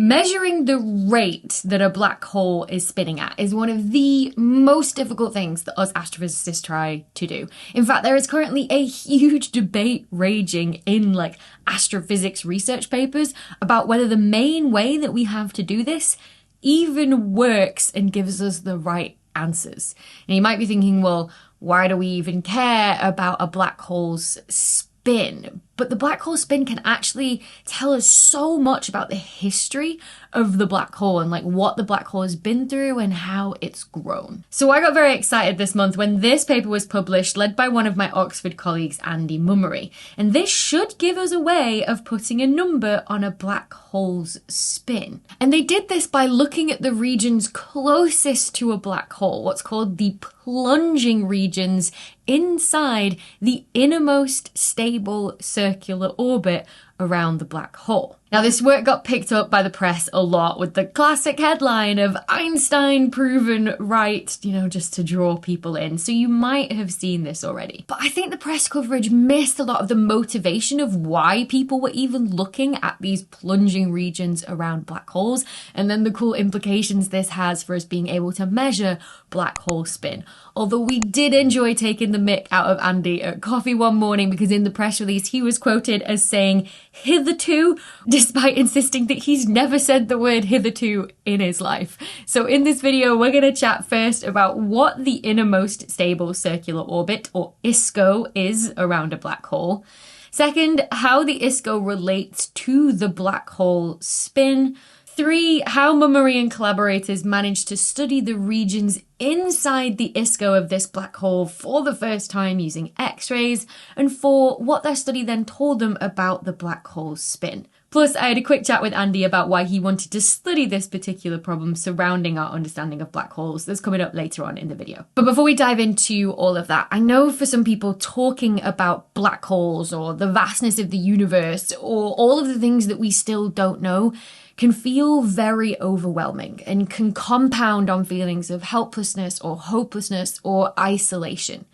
Measuring the rate that a black hole is spinning at is one of the most difficult things that us astrophysicists try to do. In fact, there is currently a huge debate raging in astrophysics research papers about whether the main way that we have to do this even works and gives us the right answers. And you might be thinking, well, why do we even care about a black hole's spin? But the black hole spin can actually tell us so much about the history of the black hole and what the black hole has been through and how it's grown. So I got very excited this month when this paper was published, led by one of my Oxford colleagues, Andy Mummery. And this should give us a way of putting a number on a black hole's spin. And they did this by looking at the regions closest to a black hole, what's called the plunging regions inside the innermost stable circular orbit around the black hole. Now, this work got picked up by the press a lot with the classic headline of Einstein proven right, just to draw people in. So you might have seen this already. But I think the press coverage missed a lot of the motivation of why people were even looking at these plunging regions around black holes, and then the cool implications this has for us being able to measure black hole spin. Although we did enjoy taking the mick out of Andy at coffee one morning, because in the press release he was quoted as saying hitherto, despite insisting that he's never said the word hitherto in his life. So in this video, we're going to chat first about what the innermost stable circular orbit, or ISCO, is around a black hole. Second, how the ISCO relates to the black hole spin. 3, how Mummery and collaborators managed to study the regions inside the ISCO of this black hole for the first time using X-rays. And 4, what their study then told them about the black hole's spin. Plus, I had a quick chat with Andy about why he wanted to study this particular problem surrounding our understanding of black holes. That's coming up later on in the video. But before we dive into all of that, I know for some people talking about black holes or the vastness of the universe or all of the things that we still don't know can feel very overwhelming and can compound on feelings of helplessness or hopelessness or isolation.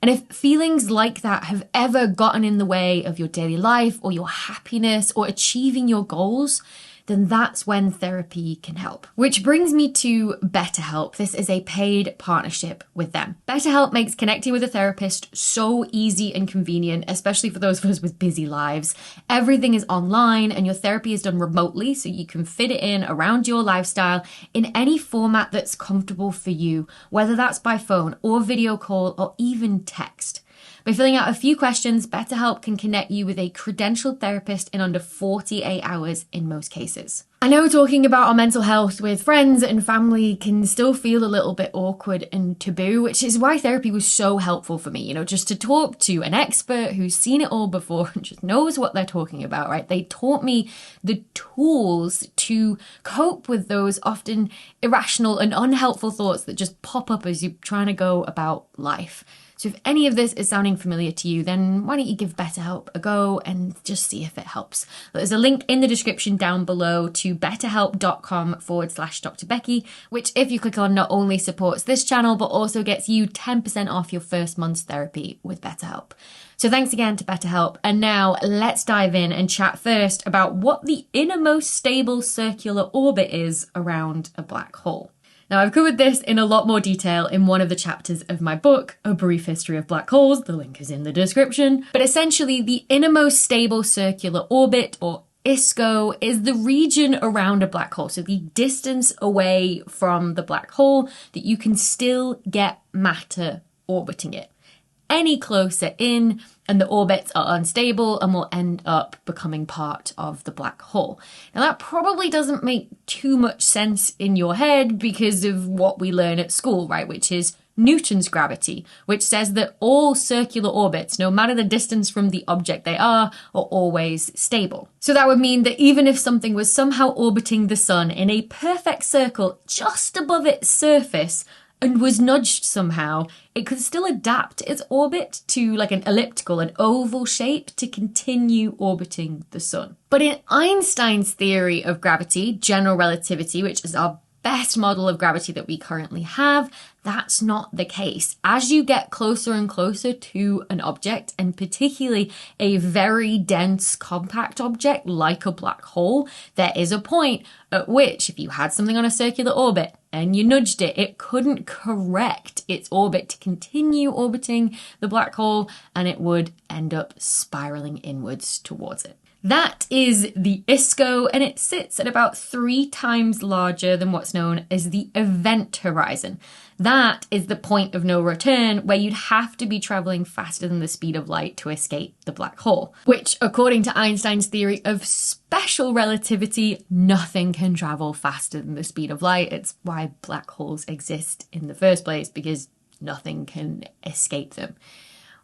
And if feelings like that have ever gotten in the way of your daily life or your happiness or achieving your goals, then that's when therapy can help. Which brings me to BetterHelp. This is a paid partnership with them. BetterHelp makes connecting with a therapist so easy and convenient, especially for those of us with busy lives. Everything is online and your therapy is done remotely, so you can fit it in around your lifestyle in any format that's comfortable for you, whether that's by phone or video call or even text. By filling out a few questions, BetterHelp can connect you with a credentialed therapist in under 48 hours in most cases. I know talking about our mental health with friends and family can still feel a little bit awkward and taboo, which is why therapy was so helpful for me, just to talk to an expert who's seen it all before and just knows what they're talking about, right? They taught me the tools to cope with those often irrational and unhelpful thoughts that just pop up as you're trying to go about life. So if any of this is sounding familiar to you, then why don't you give BetterHelp a go and just see if it helps. There's a link in the description down below to betterhelp.com/Dr. Becky, which if you click on not only supports this channel, but also gets you 10% off your first month's therapy with BetterHelp. So thanks again to BetterHelp. And now let's dive in and chat first about what the innermost stable circular orbit is around a black hole. Now, I've covered this in a lot more detail in one of the chapters of my book, A Brief History of Black Holes. The link is in the description. But essentially, the innermost stable circular orbit, or ISCO, is the region around a black hole. So the distance away from the black hole that you can still get matter orbiting it. Any closer in, and the orbits are unstable and will end up becoming part of the black hole. Now that probably doesn't make too much sense in your head because of what we learn at school, right? Which is Newton's gravity, which says that all circular orbits, no matter the distance from the object they are always stable. So that would mean that even if something was somehow orbiting the sun in a perfect circle just above its surface, and was nudged somehow, it could still adapt its orbit to an elliptical, an oval shape to continue orbiting the sun. But in Einstein's theory of gravity, general relativity, which is our best model of gravity that we currently have, that's not the case. As you get closer and closer to an object, and particularly a very dense compact object like a black hole, there is a point at which if you had something on a circular orbit and you nudged it, it couldn't correct its orbit to continue orbiting the black hole, and it would end up spiraling inwards towards it. That is the ISCO, and it sits at about 3 times larger than what's known as the event horizon. That is the point of no return, where you'd have to be traveling faster than the speed of light to escape the black hole, which, according to Einstein's theory of special relativity, nothing can travel faster than the speed of light. It's why black holes exist in the first place, because nothing can escape them.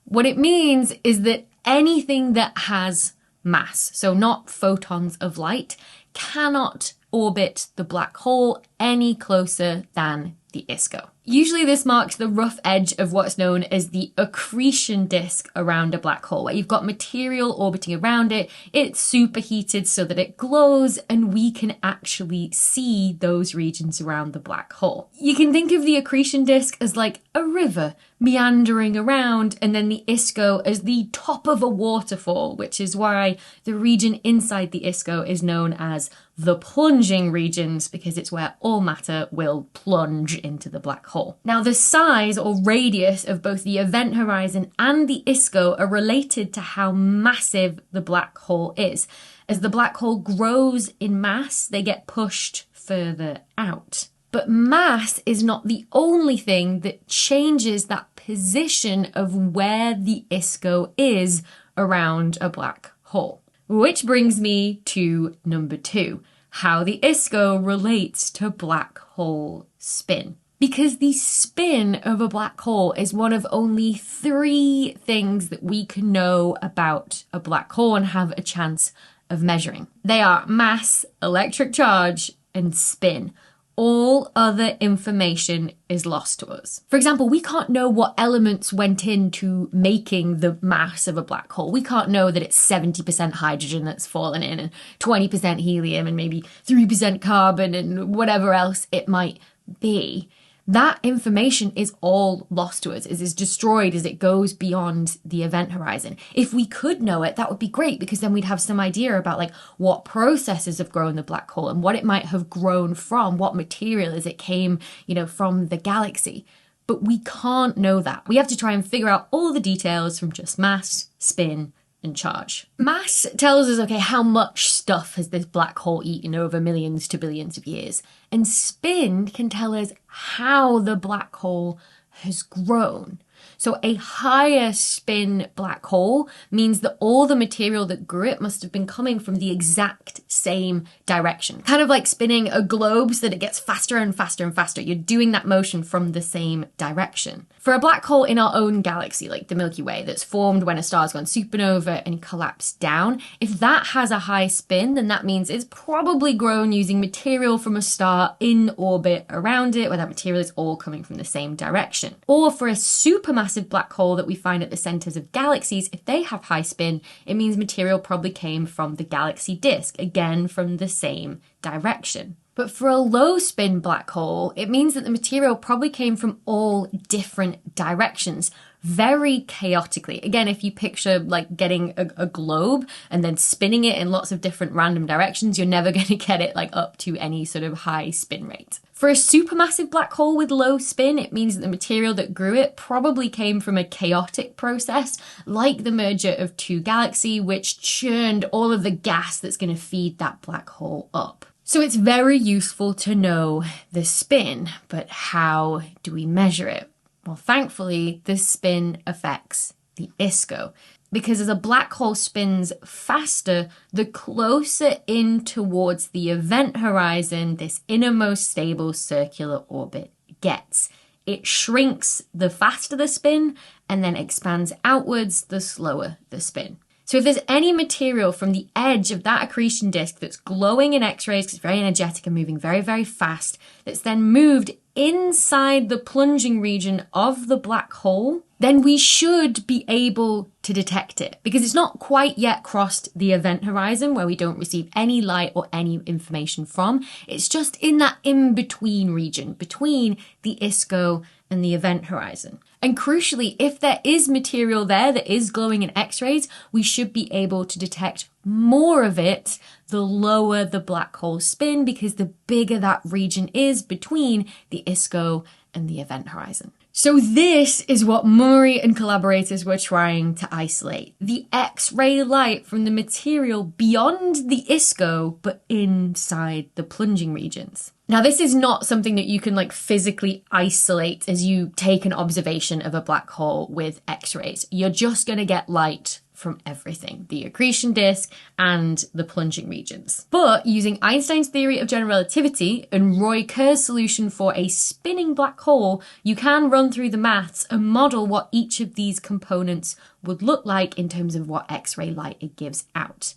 What it means is that anything that has mass, so not photons of light, cannot orbit the black hole any closer than the ISCO. Usually this marks the rough edge of what's known as the accretion disk around a black hole, where you've got material orbiting around it, it's superheated so that it glows, and we can actually see those regions around the black hole. You can think of the accretion disk as like a river meandering around, and then the ISCO as the top of a waterfall, which is why the region inside the ISCO is known as the plunging regions, because it's where all matter will plunge into the black hole. Now, the size or radius of both the event horizon and the ISCO are related to how massive the black hole is. As the black hole grows in mass, they get pushed further out. But mass is not the only thing that changes that position of where the ISCO is around a black hole. Which brings me to number 2, how the ISCO relates to black hole spin. Because the spin of a black hole is one of only 3 things that we can know about a black hole and have a chance of measuring. They are mass, electric charge, and spin. All other information is lost to us. For example, we can't know what elements went into making the mass of a black hole. We can't know that it's 70% hydrogen that's fallen in, and 20% helium, and maybe 3% carbon, and whatever else it might be. That information is all lost to us, is destroyed as it goes beyond the event horizon. If we could know it, that would be great, because then we'd have some idea about like what processes have grown the black hole and what it might have grown from, what material as it came, from the galaxy. But we can't know that. We have to try and figure out all the details from just mass, spin, and charge. Mass tells us, okay, how much stuff has this black hole eaten over millions to billions of years? And spin can tell us how the black hole has grown. So a higher spin black hole means that all the material that grew it must have been coming from the exact same direction. Kind of like spinning a globe so that it gets faster and faster and faster. You're doing that motion from the same direction. For a black hole in our own galaxy, like the Milky Way, that's formed when a star's gone supernova and collapsed down, if that has a high spin, then that means it's probably grown using material from a star in orbit around it, where that material is all coming from the same direction. Or for a supermassive black hole that we find at the centers of galaxies, if they have high spin, it means material probably came from the galaxy disk, again from the same direction. But for a low spin black hole, it means that the material probably came from all different directions, very chaotically. Again, if you picture like getting a globe and then spinning it in lots of different random directions, you're never going to get it like up to any sort of high spin rate. For a supermassive black hole with low spin, it means that the material that grew it probably came from a chaotic process, like the merger of 2 galaxies, which churned all of the gas that's going to feed that black hole up. So it's very useful to know the spin, but how do we measure it? Well, thankfully, the spin affects the ISCO, because as a black hole spins faster, the closer in towards the event horizon this innermost stable circular orbit gets. It shrinks the faster the spin and then expands outwards the slower the spin. So if there's any material from the edge of that accretion disk that's glowing in X-rays, because it's very energetic and moving very, very fast, that's then moved inside the plunging region of the black hole, then we should be able to detect it, because it's not quite yet crossed the event horizon where we don't receive any light or any information from. It's just in that in-between region between the ISCO and the event horizon. And crucially, if there is material there that is glowing in X-rays, we should be able to detect more of it the lower the black hole spin, because the bigger that region is between the ISCO and the event horizon. So this is what Mummery and collaborators were trying to isolate. The X-ray light from the material beyond the ISCO, but inside the plunging regions. Now, this is not something that you can physically isolate as you take an observation of a black hole with X-rays. You're just going to get light from everything, the accretion disk and the plunging regions. But using Einstein's theory of general relativity and Roy Kerr's solution for a spinning black hole, you can run through the maths and model what each of these components would look like in terms of what X-ray light it gives out.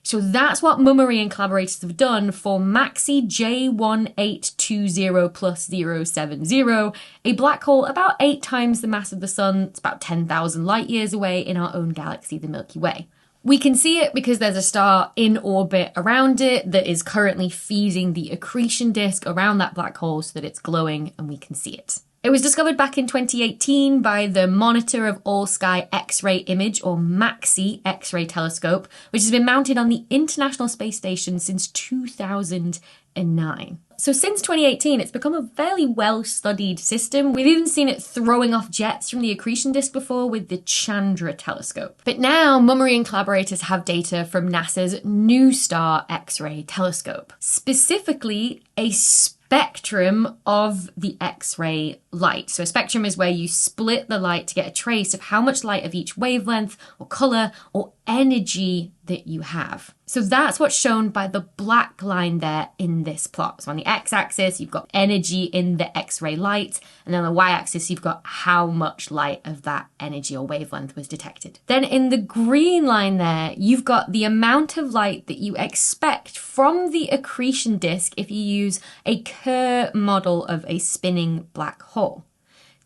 So that's what Mummery and collaborators have done for MAXI J1820+070, a black hole about 8 times the mass of the Sun. It's about 10,000 light years away in our own galaxy, the Milky Way. We can see it because there's a star in orbit around it that is currently feeding the accretion disk around that black hole so that it's glowing and we can see it. It was discovered back in 2018 by the Monitor of All Sky X-ray Image, or MAXI X-ray telescope, which has been mounted on the International Space Station since 2009. So since 2018, it's become a fairly well-studied system. We've even seen it throwing off jets from the accretion disk before with the Chandra telescope. But now, Mummery and collaborators have data from NASA's New Star X-ray telescope, specifically a spectrum of the X-ray light. So a spectrum is where you split the light to get a trace of how much light of each wavelength or color or energy that you have. So that's what's shown by the black line there in this plot. So on the x-axis, you've got energy in the X-ray light, and on the y-axis, you've got how much light of that energy or wavelength was detected. Then in the green line there, you've got the amount of light that you expect from the accretion disk if you use a Kerr model of a spinning black hole.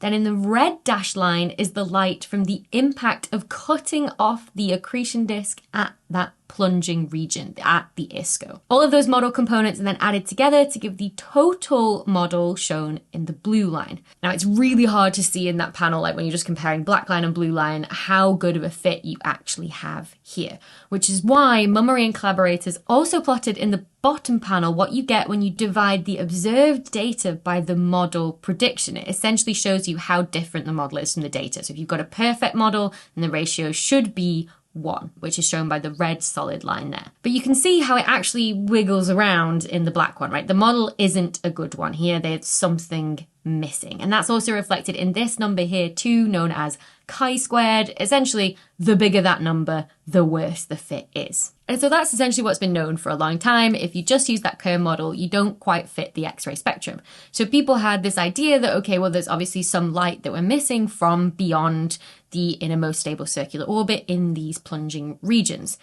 Then in the red dashed line is the light from the impact of cutting off the accretion disk at that plunging region, at the ISCO. All of those model components are then added together to give the total model shown in the blue line. Now, it's really hard to see in that panel, when you're just comparing black line and blue line, how good of a fit you actually have here, which is why Mummery and collaborators also plotted in the bottom panel what you get when you divide the observed data by the model prediction. It essentially shows you how different the model is from the data. So if you've got a perfect model, then the ratio should be 1, which is shown by the red solid line there. But you can see how it actually wiggles around in the black one, right? The model isn't a good one here. There's something missing. And that's also reflected in this number here too, known as chi-squared. Essentially, the bigger that number, the worse the fit is. And so that's essentially what's been known for a long time. If you just use that Kerr model, you don't quite fit the X-ray spectrum. So people had this idea that, okay, well, there's obviously some light that we're missing from beyond the innermost stable circular orbit in these plunging regions.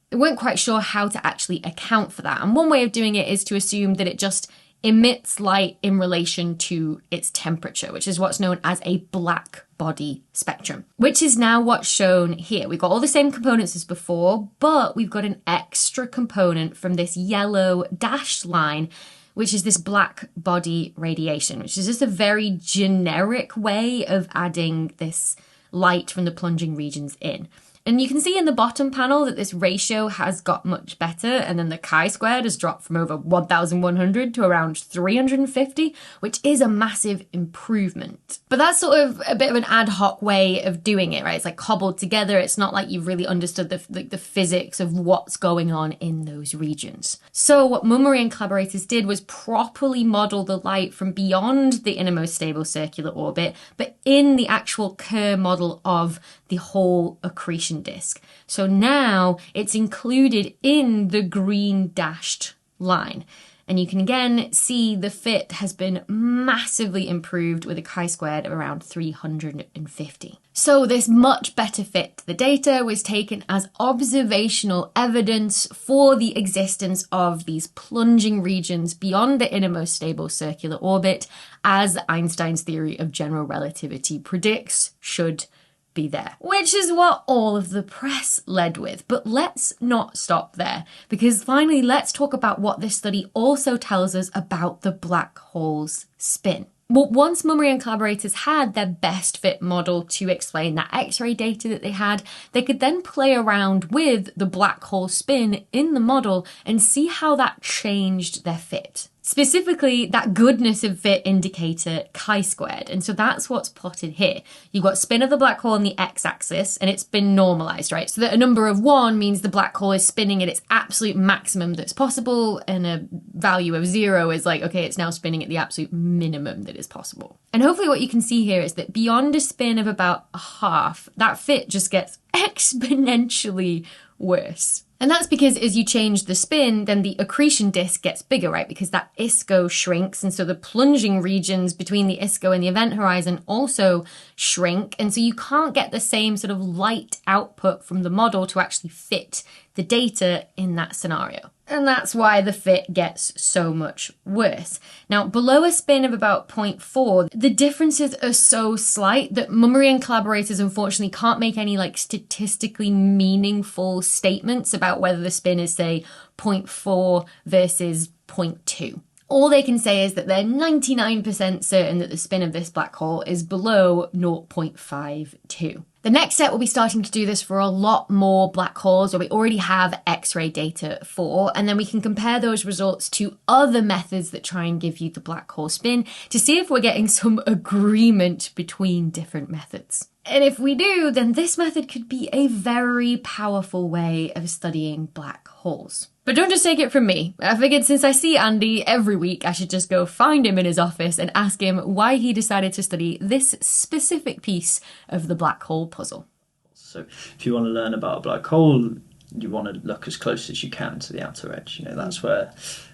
They weren't quite sure how to actually account for that. And one way of doing it is to assume that it just emits light in relation to its temperature, which is what's known as a black body spectrum, which is now what's shown here. We've got all the same components as before, but we've got an extra component from this yellow dashed line, which is this black body radiation, which is just a very generic way of adding this light from the plunging regions in. And you can see in the bottom panel that this ratio has got much better, and then the chi-squared has dropped from over 1,100 to around 350, which is a massive improvement. But that's sort of a bit of an ad hoc way of doing it, right? It's like cobbled together. It's not like you've really understood the physics of what's going on in those regions. So what Mummery and collaborators did was properly model the light from beyond the innermost stable circular orbit, but in the actual Kerr model of the whole accretion disk. So now it's included in the green dashed line. And you can again see the fit has been massively improved with a chi-squared of around 350. So this much better fit to the data was taken as observational evidence for the existence of these plunging regions beyond the innermost stable circular orbit, as Einstein's theory of general relativity predicts should be there, which is what all of the press led with. But let's not stop there, because finally let's talk about what this study also tells us about the black hole's spin. Well, once Mummery and collaborators had their best fit model to explain that X-ray data that they had, they could then play around with the black hole spin in the model and see how that changed their fit. Specifically, that goodness of fit indicator chi-squared. And so that's what's plotted here. You've got spin of the black hole on the x-axis, and it's been normalized, right? So that a number of 1 means the black hole is spinning at its absolute maximum that's possible, and a value of 0 is like, okay, it's now spinning at the absolute minimum that is possible. And hopefully what you can see here is that beyond a spin of about a half, that fit just gets exponentially worse. And that's because as you change the spin, then the accretion disk gets bigger, right? Because that ISCO shrinks. And so the plunging regions between the ISCO and the event horizon also shrink. And so you can't get the same sort of light output from the model to actually fit the data in that scenario. And that's why the fit gets so much worse. Now, below a spin of about 0.4, the differences are so slight that Mummery and collaborators unfortunately can't make any statistically meaningful statements about whether the spin is, say, 0.4 versus 0.2. All they can say is that they're 99% certain that the spin of this black hole is below 0.52. The next step will be starting to do this for a lot more black holes where we already have X-ray data for, and then we can compare those results to other methods that try and give you the black hole spin to see if we're getting some agreement between different methods. And if we do, then this method could be a very powerful way of studying black holes. But don't just take it from me. I figured since I see Andy every week, I should just go find him in his office and ask him why he decided to study this specific piece of the black hole puzzle. So if you want to learn about a black hole, you want to look as close as you can to the outer edge. That's where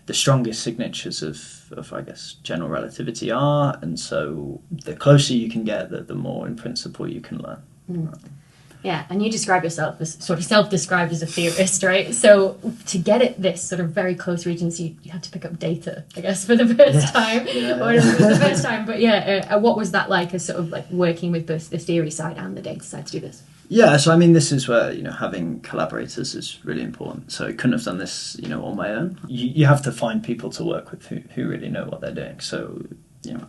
the strongest signatures of I guess, general relativity are. And so the closer you can get, the more in principle you can learn. Yeah, and you describe yourself as sort of self-described as a theorist, right? So to get at this sort of very close regions, you had to pick up data, I guess, for the first time. Or it was the first time, but what was that like as sort of working with both the theory side and the data side to do this? Yeah, so I mean, this is where, having collaborators is really important. So I couldn't have done this, on my own. You have to find people to work with who really know what they're doing. So,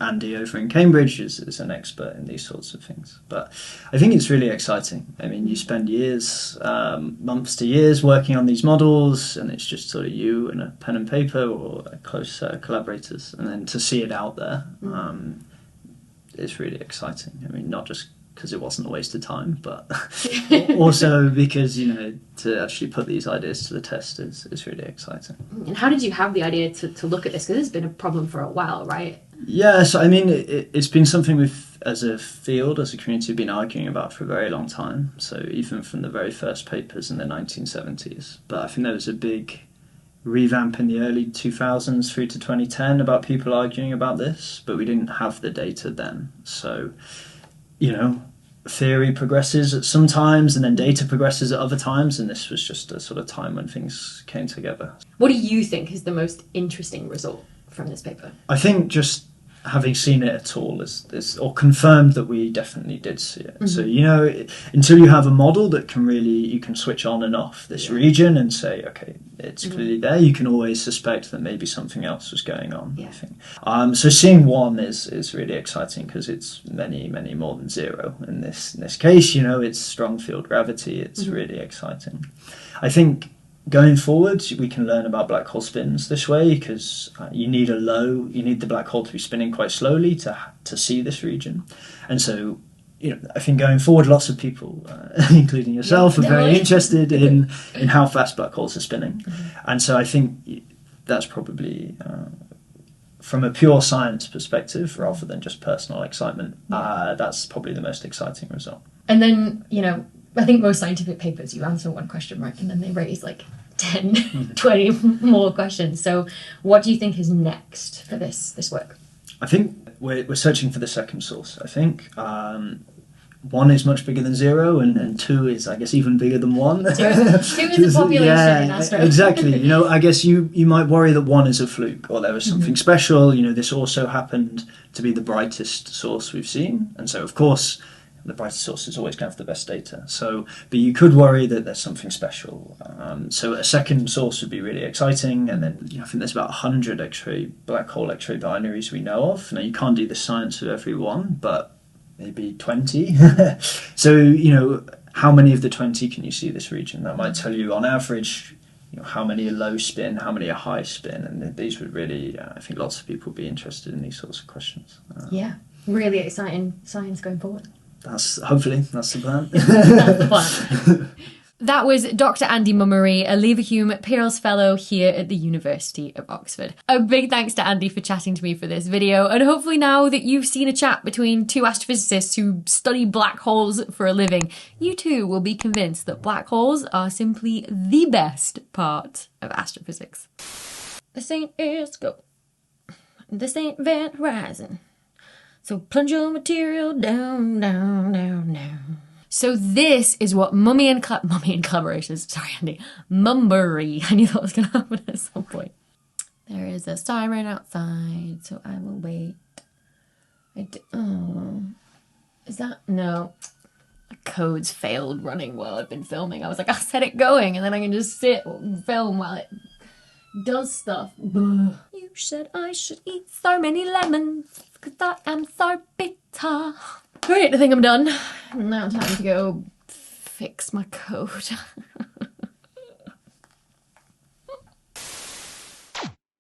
Andy over in Cambridge is an expert in these sorts of things. But I think it's really exciting. I mean, you spend years, months to years working on these models, and it's just sort of you and a pen and paper or a close set of collaborators. And then to see it out there, it's really exciting. I mean, not just because it wasn't a waste of time, but also because, to actually put these ideas to the test is really exciting. And how did you have the idea to look at this? Because this has been a problem for a while, right? Yeah, so I mean, it's been something we've, as a field, as a community, been arguing about for a very long time. So even from the very first papers in the 1970s. But I think there was a big revamp in the early 2000s through to 2010 about people arguing about this, but we didn't have the data then. So, theory progresses at some times and then data progresses at other times, and this was just a sort of time when things came together. What do you think is the most interesting result from this paper? I think just having seen it at all is or confirmed that we definitely did see it. So, until you have a model that can really, you can switch on and off this region and say, okay, it's clearly there, you can always suspect that maybe something else was going on, I think. So seeing one is really exciting because it's many, many more than zero. In this case, it's strong field gravity, it's really exciting. I think going forward, we can learn about black hole spins this way because you need the black hole to be spinning quite slowly to see this region. And so, I think going forward, lots of people, including yourself, are very interested in how fast black holes are spinning. And so I think that's probably, from a pure science perspective, rather than just personal excitement, that's probably the most exciting result. And then, I think most scientific papers, you answer one question, right? And then they raise 10, 20 more questions. So what do you think is next for this work? I think we're searching for the second source. I think 1 is much bigger than 0, and 2 is, I guess, even bigger than 1. 2 is the population in Astro. Exactly. I guess you might worry that 1 is a fluke, or there was something special. This also happened to be the brightest source we've seen, and so of course the brightest source is always going to have the best data. But you could worry that there's something special. So a second source would be really exciting, and then I think there's about 100 X-ray black hole X-ray binaries we know of. Now you can't do the science with every one, but maybe 20. So how many of the 20 can you see this region? That might tell you on average how many are low spin, how many are high spin, and these would really, I think lots of people would be interested in these sorts of questions. Yeah, really exciting science going forward. Hopefully that's the plan. That's the plan. That was Dr. Andy Mummery, a Leverhulme Pearls Fellow here at the University of Oxford. A big thanks to Andy for chatting to me for this video, and hopefully now that you've seen a chat between 2 astrophysicists who study black holes for a living, you too will be convinced that black holes are simply the best part of astrophysics. This ain't ISCO. This ain't Event Horizon. So plunge your material down, down, down, down. So this is what Mummy and collaborators, sorry Andy, Mummery, I knew that was going to happen at some point. There is a siren outside, so I will wait. Is that, no. The code's failed running while I've been filming. I was like, I'll set it going and then I can just sit and film while it does stuff. You said I should eat so many lemons, because I am so bitter. Great, I think I'm done. Now time to go fix my code.